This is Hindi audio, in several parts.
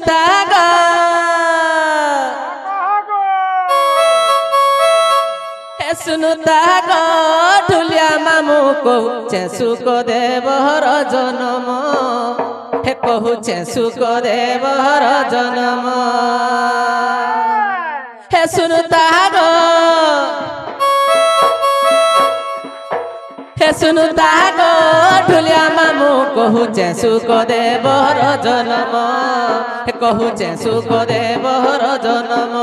तागा हे सुनु तागा ढुलिया मामू कहूचे सुख देवर जन्म हे कहूचे सुख देवर जन्म हे सुनु तागा हे सुनु तागो ढुलिया मामू कहूचे सुख देवर जन्म हे कहूचे सुख देवर जन्म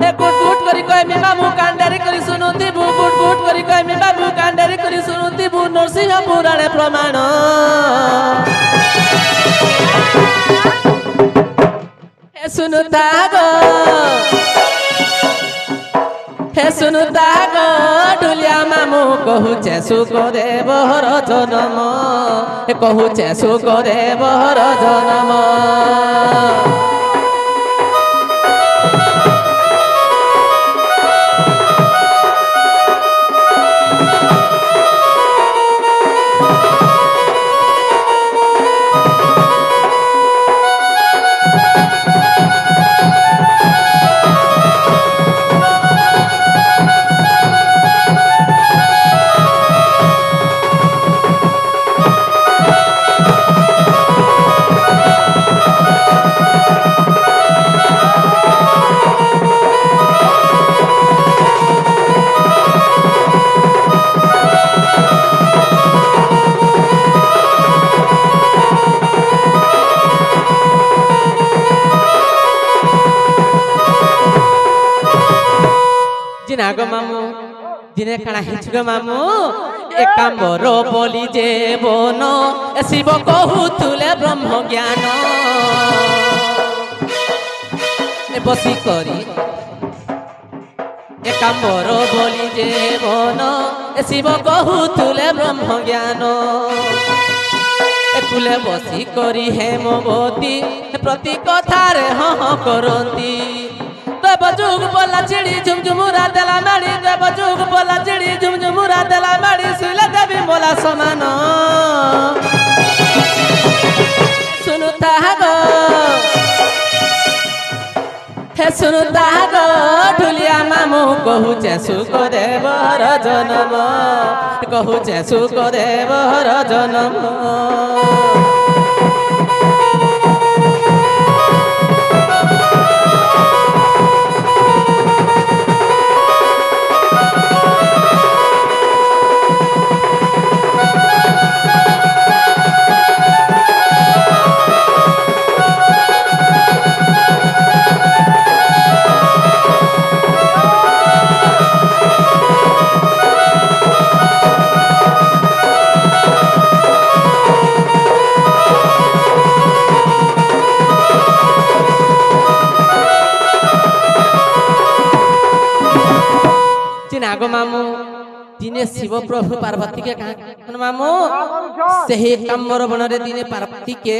हे गुट गुट करी कहमी मामू कांडारी करी सुनुथिबु गुट गुट करी कहमी बाबू कांडारी करी सुनुथिबु नरसिंह पुराणे प्रमाण हे सुनु तागो हे सुनु तागो ढुलिया मामू कहूचे सुख देवर जन्म हे कहूचे सुख देवर जन्म जिनागो मामू जिने काना हिचगो मामू एकांबर बोली जे बन शिव कहूतुले ब्रह्म ज्ञान बसी करी एकांबर बोली जे बन शिव कहूतुले ब्रह्म ज्ञान एकुले बसी करी हेमवती प्रति कथारे हाँ करती देव जुग बोला चिड़ी झुमझुमुरा देला माड़ी देव जुग बोला चिड़ी झुमझुमुरा देला माड़ी सुले देवी बोला समान सुनु तागो हे सुनु तागो ढुलिया मामू कहूचे सुख देवर जन्म कहूचे सुख देवर जन्म नागो मामू दिने शिव प्रभु पार्वती के कहा मामू सही कामर बन रे दिने पार्वती के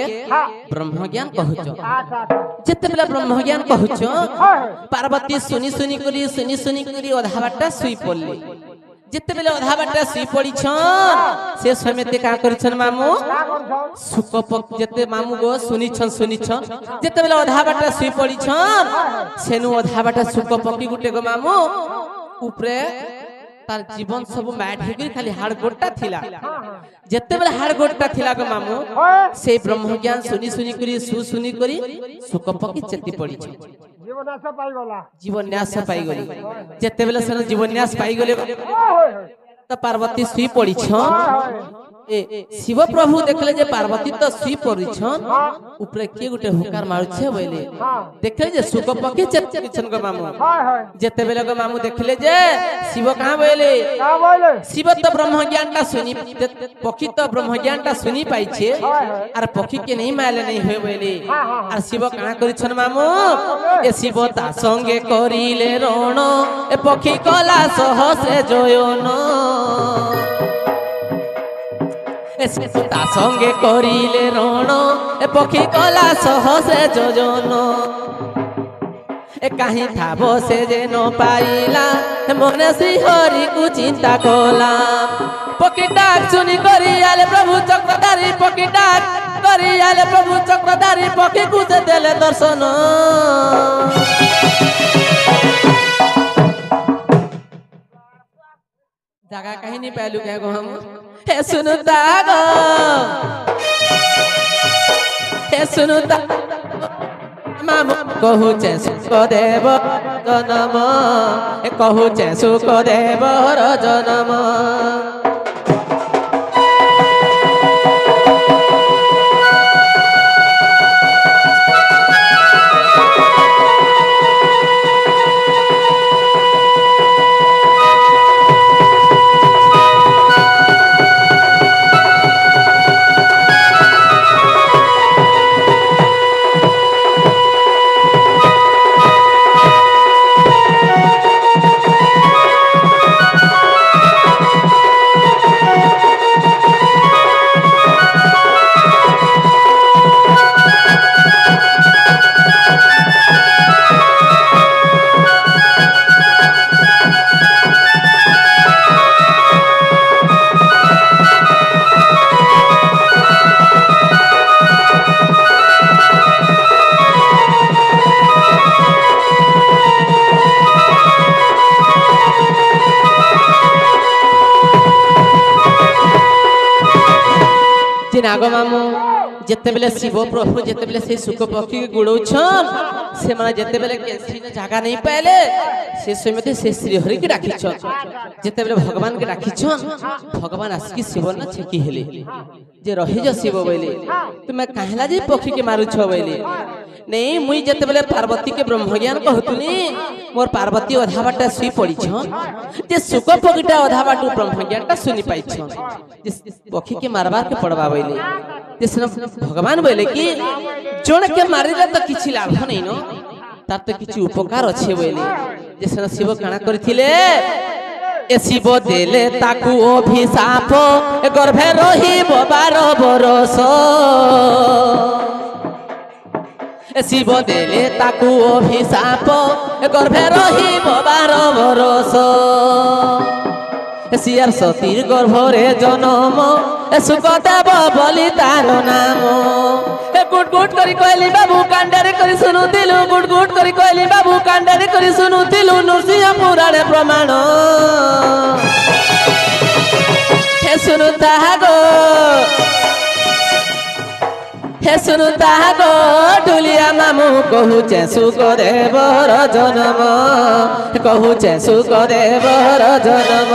ब्रह्म ज्ञान कहूच जते बेला ब्रह्म ज्ञान कहूच पार्वती सुनी सुनी करी अधा बाटा सुई पड़ली जते बेला अधा बाटा सुई पड़ी छन से समेते का करछन मामू सुख पक जते मामू गो सुनी छन जते बेला अधा बाटा सुई पड़ी छन सेनु अधा बाटा सुख पकी गुटे गो मामू उपरे तार जीवन सब मैट हेगरी खाली हाड़ गोटा थिला जते बेला हाड़ गोटा थिला गो मामू से ब्रह्म ज्ञान सुनी करी सुनी करी सुख पकी चेती पड़ी छ जीवन न्यास पाई गली जते बेला से जीवन न्यास पाई गले त पार्वती सुई पड़ी छ शिव प्रभु देखले जे पार्वती तो सुई पड़ी छन ऊपर के गुटे हुकार मारू छे बोले देखले जे सुख पकी चेती छन गो मामू जते बेला गो मामू देखले जे शिव कहां बोले शिव तो ब्रह्म ज्ञानटा सुनी पक्षी तो ब्रह्म ज्ञानटा सुनी पाई छे और पक्षी के नहीं माले नहीं होय बोले और शिव कहां करी छन मामू ए शिव ता संगे करिले रण ए पक्षी कला सहस्रे जोयन ता संगे करिले रण ए पक्षी कला सहस्रे जोजन ए कहीं था बसे जे न पाइला मन श्री हरि को चिंता कला पक्षी डाक सुनी करी आले प्रभु चक्रधारी पक्षी डाक करी आले प्रभु चक्रधारी पक्षी को से देले दर्शन जगह कहीं नहीं पहलू क्या गो हम हे सुनुता गो हे सुनुता मामू कहूचे सुख देव जनम कहूचे सुख देव जनम नाग मामू जिते बेले शिव प्रभु जिते बेले से सुख पक्षी के गुड़ौछन से माने जिते बेले केसी ने जागा नहीं पाले से समय से श्री हरि के राखिछन जिते बेले भगवान के राखिछन भगवान आसकी शिव न छेकी हेले जे रहि जो शिव बोले तुमे कहला जे पक्षी के मारू छ बोले नहीं मुई जिते बेले पार्वती के ब्रह्म ज्ञान कहतुनी मोर पार्वती अधा बाटा सुई पड़ी छन जे सुख पक्षीटा अधा बाटू ब्रह्म ज्ञानटा सुनी पाइ छन जे पक्षी के मारबार के पड़वा बोले जे भगवान बोले कि जोण के मारिले तो किछि लाभ नहीं न तार तो किछि उपकार अछि बोले जे शिव काना करथिले ए शिव देले ताकू अभिशाप गर्भे रही 12 बरस ए शिव देले ताकू अभिशाप गर्भे रही 12 बरस सियार सतीर गर्भरे जन्म सुखदेव बोली तार नाम गुट गुट करी कहली बाबू कांडारे करी सुनुथिलु गुट गुट करी कहली बाबू कांडारे करी सुनुथिलु नृसिंह पुराणे प्रमाण हे सुनुता गो हे सुनुता गो डुलिया मामू कहूचे सुखदेव जनम कहूचे सुखदेव जनम